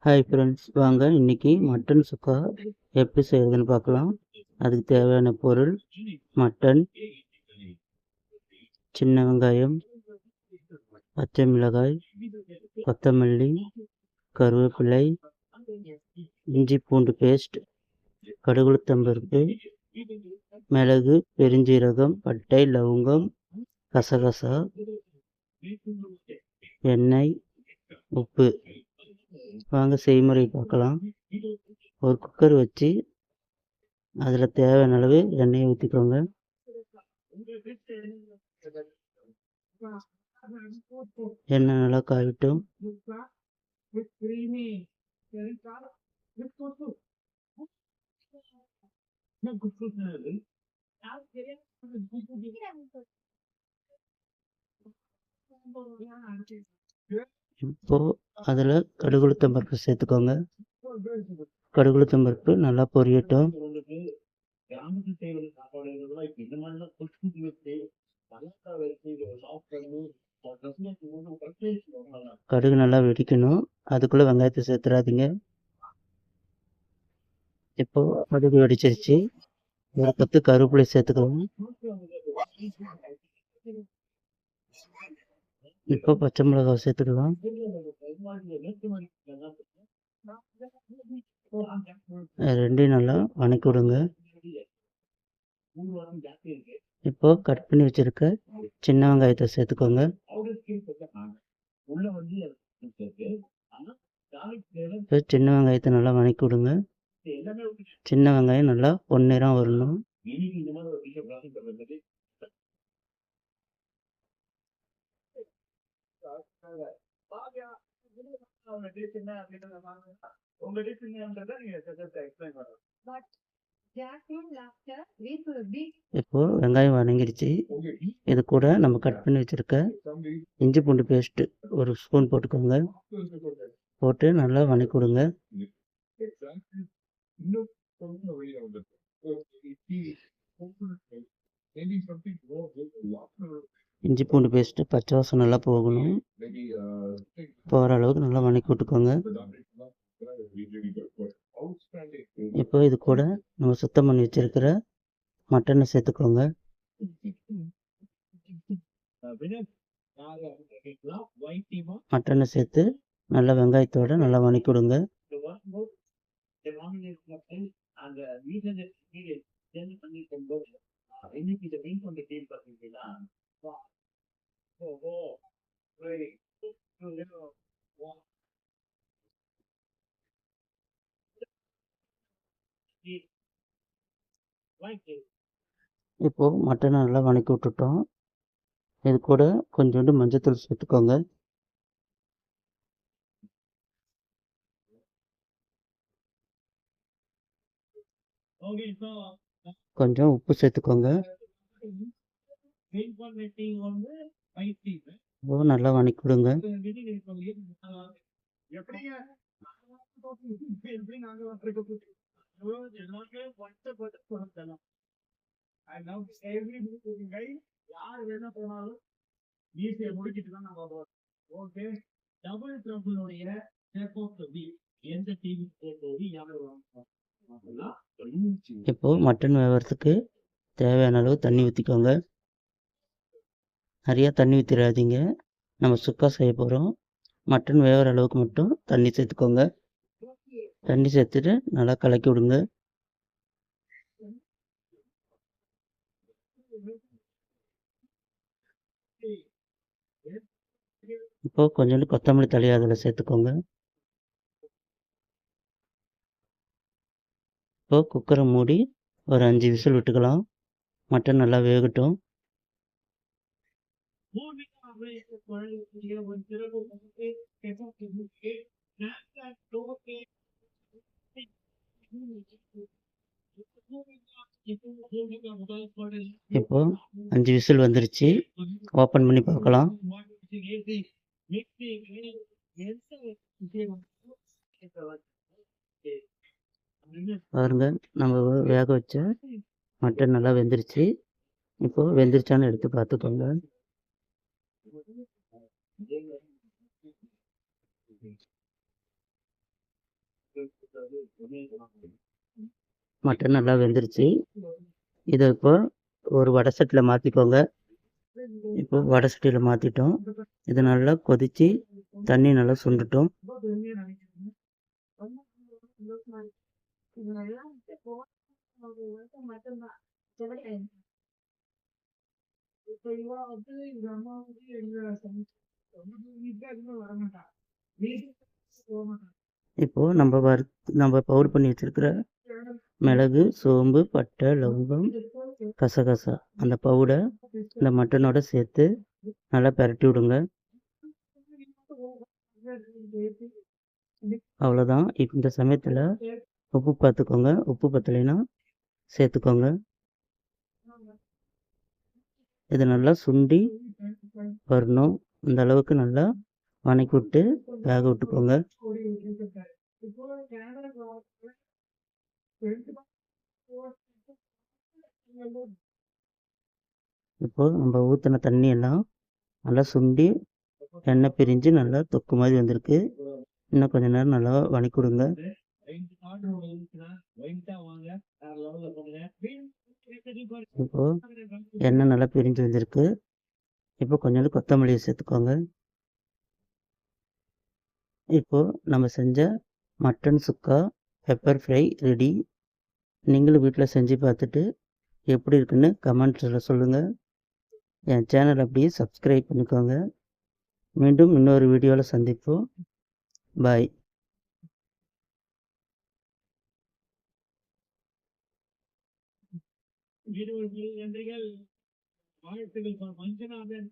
Hi friends, வாங்க இன்னைக்கு mutton சுக்கா எப்படி செய்யறதுன்னு பார்க்கலாம். அதுக்கு தேவையான பொருள்: மட்டன், சின்ன வெங்காயம், பச்சை மிளகாய், கொத்தமல்லி, கருவேப்பிலை, இஞ்சி பூண்டு பேஸ்ட், கடுகுளுத்தம்பருப்பு, மிளகு, பெருஞ்சீரகம், பட்டை, லவங்கம், கசகசா, எண்ணெய், உப்பு. வாங்க செய்முறை பார்க்கலாம். ஒரு குக்கர் வச்சு அதில் தேவையான அளவு எண்ணெயை ஊற்றிக்கோங்க. எண்ணெய் நல்லா காயட்டும். இப்போ அதில் கடுகுளுத்தம்பருப்பு சேர்த்துக்கோங்க. கடுகுளுத்தம்பருப்பு நல்லா பொரியட்டும். கடுகு நல்லா வெடிக்கணும். அதுக்குள்ளே வெங்காயத்தை சேர்த்துறாதீங்க. இப்போ கடுகு வெடிச்சிருச்சு. ஒரு கத்து கருவேப்பிலை சேர்த்துக்கலாம். இப்போ பச்சை மிளகாய் சேர்த்துக்கலாம். ரெண்டையும் நல்லா வணக்கி விடுங்க. இப்போ கட் பண்ணி வச்சிருக்க சின்ன வெங்காயத்தை சேர்த்துக்கோங்க. இப்போ சின்ன வெங்காயத்தை நல்லா வணக்கி விடுங்க. சின்ன வெங்காயம் நல்லா பொன்னிறம் வரணும். இப்போ வெங்காயம் வதங்கிடுச்சு. இது கூட நம்ம கட் பண்ணி வச்சிருக்க இஞ்சி பூண்டு பேஸ்ட் ஒரு ஸ்பூன் போட்டுக்கோங்க. போட்டு நல்லா வதக்கி விடுங்க. இஞ்சி பூண்டு பேஸ்ட்டு பச்சை வாசம் நல்லா போகணும். போகிற அளவுக்கு நல்லா வதக்கி விட்டுக்கோங்க. இப்போ இது கூட நம்ம சுத்தம் பண்ணி வச்சிருக்கிற மட்டனை சேர்த்துக்கோங்க. மட்டனை சேர்த்து நல்லா வெங்காயத்தோட நல்லா வதக்கி விடுங்க. இப்போ மட்டனை நல்லா வதக்கி விட்டுட்டோம். இது கூட கொஞ்சோண்டு மஞ்சத்தூள் சேர்த்துக்கோங்க. கொஞ்சம் உப்பு சேர்த்துக்கோங்க. இப்போ நல்லா வதக்கி விடுங்க. இப்போ மட்டன் வேகிறதுக்கு தேவையான அளவு தண்ணி ஊற்றிக்கோங்க. நிறையா தண்ணி ஊற்றிடாதீங்க. நம்ம சுக்கா செய்ய போகிறோம். மட்டன் வேகிற அளவுக்கு மட்டும் தண்ணி சேர்த்துக்கோங்க. தண்ணி சேர்த்துட்டு நல்லா கலக்கி விடுங்க. இப்போ கொஞ்சோண்டு கொத்தமல்லி தழை அதில் சேர்த்துக்கோங்க. இப்போ குக்கரை மூடி ஒரு 5 விசில் விட்டுக்கலாம். மட்டன் நல்லா வேகட்டும். இப்போ 5 விசில் வந்துருச்சு. ஓப்பன் பண்ணி பார்க்கலாம். பாருங்க, நம்ம வேக வச்ச மட்டன் நல்லா வெந்துருச்சு. இப்போ வெந்துருச்சான்னு எடுத்து பார்த்துக்கோங்க. மட்டன் நல்லா வெந்துருச்சு. இதை இப்போ ஒரு வடை சட்டியில் மாற்றிக்கோங்க. இப்போ வடை சட்டியில் மாற்றிட்டோம். இது நல்லா கொதித்து தண்ணி நல்லா சுண்டட்டும். இப்போ நம்ம பவுடர் பண்ணி வச்சிருக்கிற மிளகு, சோம்பு, பட்டை, லவங்கம், கசகசா அந்த பவுடர் இந்த மட்டனோட சேர்த்து நல்லா பிரட்டி விடுங்க. அவ்வளோதான். இந்த சமயத்தில் உப்பு பார்த்துக்கோங்க. உப்பு பத்தலைன்னா சேர்த்துக்கோங்க. இது நல்லா சுண்டி வரணும். இந்த அளவுக்கு நல்லா வணக்கி விட்டு வேக விட்டுக்கோங்க. இப்போ நம்ம ஊற்றின தண்ணி எல்லாம் நல்லா சுண்டி எண்ணெய் பிரிஞ்சு நல்லா தொக்கு மாதிரி வந்திருக்கு. இன்னும் கொஞ்ச நேரம் நல்லா வணக்கி விடுங்க. இப்போ எண்ணெய் நல்லா பிரிஞ்சு வந்திருக்கு. இப்போ கொஞ்சோண்டு கொத்தமல்லியை சேர்த்துக்கோங்க. இப்போ நம்ம செஞ்ச மட்டன் சுக்கா பெப்பர் ஃப்ரை ரெடி. நீங்களும் வீட்டில் செஞ்சு பார்த்துட்டு எப்படி இருக்குன்னு கமெண்ட்ஸில் சொல்லுங்கள். என் சேனல் அப்படியே சப்ஸ்கிரைப் பண்ணிக்கோங்க. மீண்டும் இன்னொரு வீடியோவில் சந்திப்போம். பாய். வாழ்த்துக்கள் மஞ்சுநாதன்.